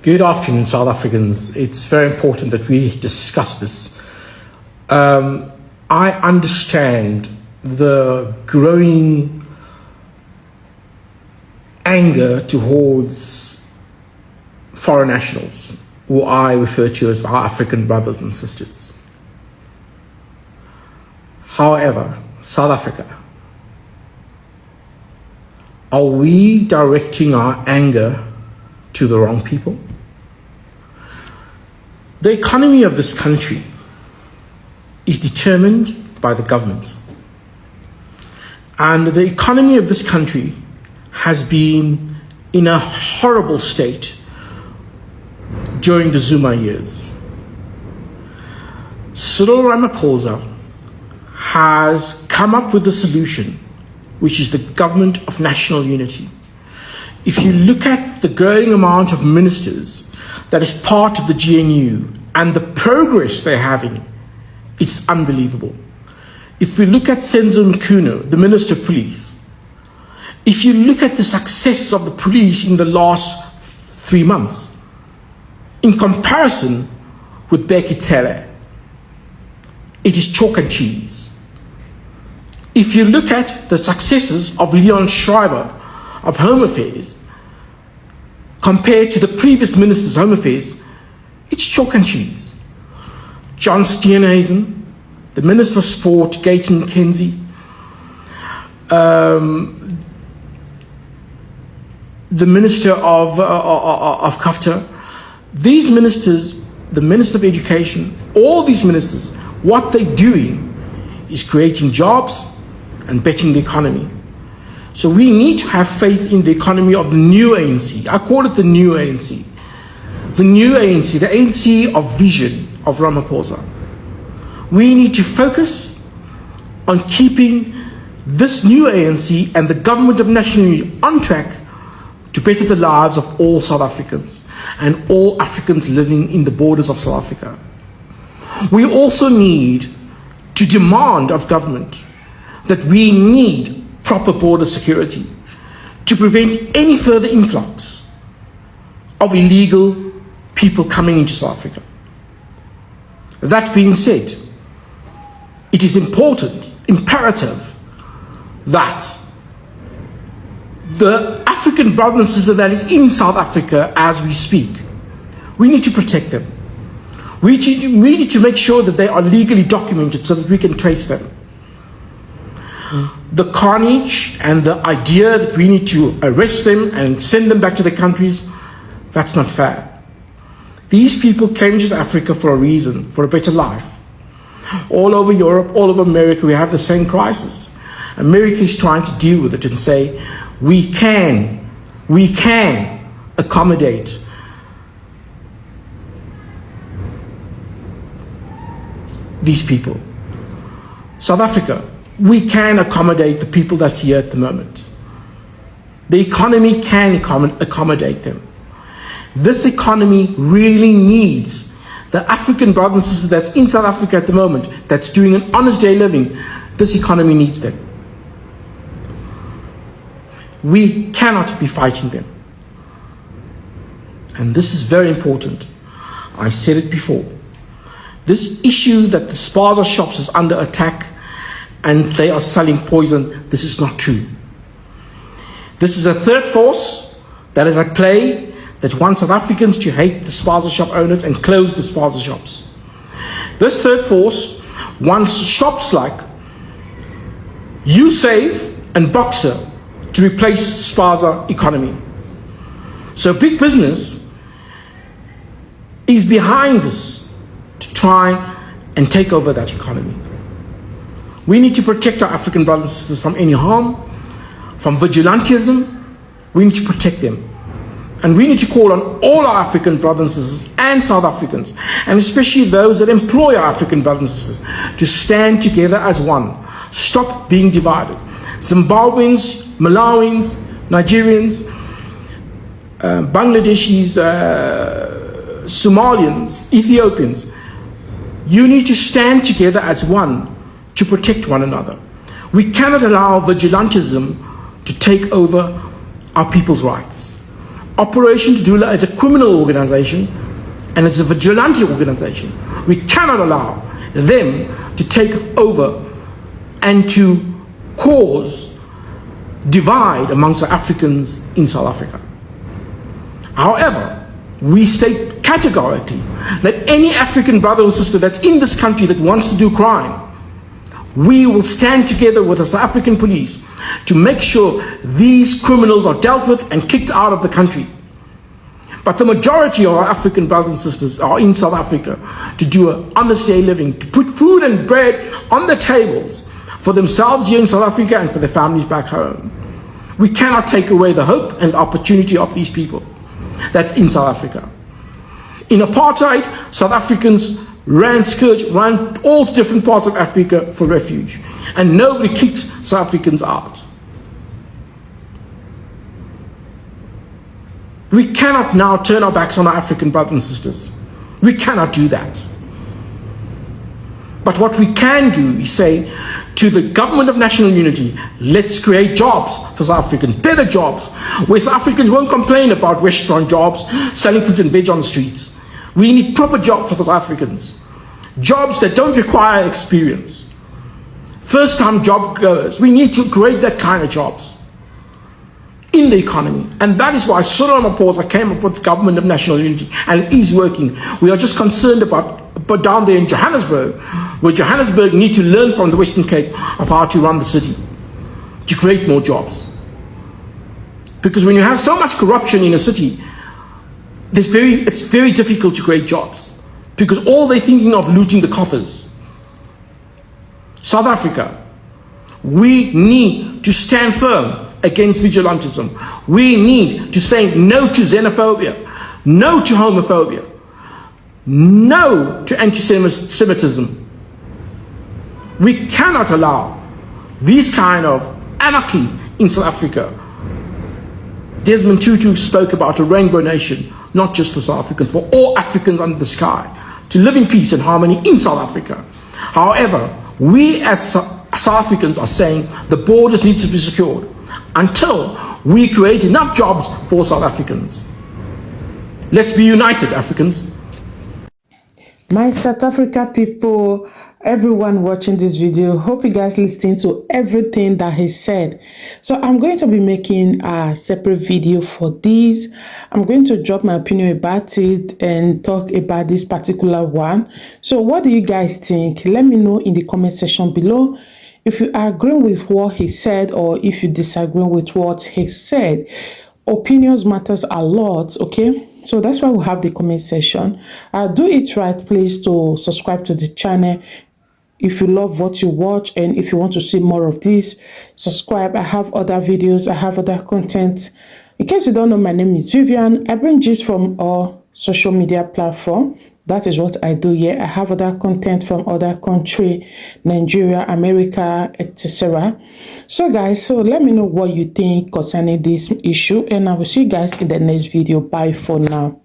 Good afternoon, South Africans. It's very important that we discuss this. I understand the growing anger towards foreign nationals, who I refer to as our African brothers and sisters. However, South Africa, are we directing our anger to the wrong people? The economy of this country is determined by the government. And the economy of this country has been in a horrible state during the Zuma years. Cyril Ramaphosa has come up with a solution, which is the government of national unity. If you look at the growing amount of ministers that is part of the GNU and the progress they're having, it's unbelievable. If we look at Senzo Mkuno, the Minister of Police, if you look at the success of the police in the last 3 months, in comparison with Bheki Cele, it is chalk and cheese. If you look at the successes of Leon Schreiber of Home Affairs, compared to the previous Minister's Home Affairs, it's chalk and cheese. John Steenhuisen, the Minister of Sport, Gayton McKenzie, the Minister of Kafta, these ministers, the Minister of Education, all these ministers, what they're doing is creating jobs and betting the economy. So we need to have faith in the economy of the new ANC. I call it the new ANC. The new ANC, the ANC of vision of Ramaphosa. We need to focus on keeping this new ANC and the government of national unity on track to better the lives of all South Africans and all Africans living in the borders of South Africa. We also need to demand of government that we need proper border security to prevent any further influx of illegal people coming into South Africa. That being said, it is important, imperative, that the African brothers and sisters that is in South Africa as we speak, we need to protect them. We need to make sure that they are legally documented so that we can trace them. The carnage and the idea that we need to arrest them and send them back to their countries, that's not fair. These people came to South Africa for a reason, for a better life. All over Europe, all over America, we have the same crisis. America is trying to deal with it and say, we can accommodate these people. South Africa, we can accommodate the people that's here at the moment. The economy can accommodate them. This economy really needs the African brothers and sisters that's in South Africa at the moment, that's doing an honest day living. This economy needs them. We cannot be fighting them. And this is very important. I said it before. This issue that the spaza shops is under attack and they are selling poison, this is not true. This is a third force that is at play that wants South Africans to hate the spaza shop owners and close the spaza shops. This third force wants shops like USave and Boxer to replace spaza economy. So big business is behind this to try and take over that economy. We need to protect our African brothers and sisters from any harm, from vigilantism. We need to protect them. And we need to call on all our African brothers and sisters and South Africans, and especially those that employ our African brothers and sisters, to stand together as one. Stop being divided. Zimbabweans, Malawians, Nigerians, Bangladeshis, Somalians, Ethiopians, you need to stand together as one to protect one another. We cannot allow vigilantism to take over our people's rights. Operation Tudula is a criminal organization and it's a vigilante organization. We cannot allow them to take over and to cause divide amongst the Africans in South Africa. However, we state categorically that any African brother or sister that's in this country that wants to do crime, we will stand together with the South African police to make sure these criminals are dealt with and kicked out of the country. But the majority of our African brothers and sisters are in South Africa to do an honest day living, to put food and bread on the tables for themselves here in South Africa and for their families back home. We cannot take away the hope and opportunity of these people that's in South Africa. In apartheid, South Africans ran all different parts of Africa for refuge, and nobody kicked South Africans out. We cannot now turn our backs on our African brothers and sisters. We cannot do that. But what we can do is say to the government of national unity, let's create jobs for South Africans, better jobs, where South Africans won't complain about restaurant jobs, selling fruit and veg on the streets. We need proper jobs for South Africans. Jobs that don't require experience. First-time job goers. We need to create that kind of jobs in the economy. And that is why Cyril Ramaphosa came up with the government of national unity, and it is working. We are just concerned about down there in Johannesburg, where Johannesburg need to learn from the Western Cape of how to run the city, to create more jobs. Because when you have so much corruption in a city, it's very difficult to create jobs, because all they're thinking of looting the coffers. South Africa, we need to stand firm against vigilantism. We need to say no to xenophobia, no to homophobia, no to anti-Semitism. We cannot allow this kind of anarchy in South Africa. Desmond Tutu spoke about a rainbow nation, not just for South Africans, for all Africans under the sky, to live in peace and harmony in South Africa. However, we as South Africans are saying the borders need to be secured until we create enough jobs for South Africans. Let's be united, Africans. My South Africa people, everyone watching this video, hope you guys listening to everything that he said. So I'm going to be making a separate video for this. I'm going to drop my opinion about it and talk about this particular one. So what do you guys think? Let me know in the comment section below if you agree with what he said or if you disagree with what he said. Opinions matters a lot, okay? So that's why we have the comment section. Do it right, please, to subscribe to the channel if you love what you watch, and if you want to see more of this, subscribe. I have other videos, I have other content. In case you don't know, my name is Vivian. I bring gist from all social media platform. That is what I do here. I have other content from other country, Nigeria, America, etc. So guys, so let me know what you think concerning this issue, and I will see you guys in the next video. Bye for now.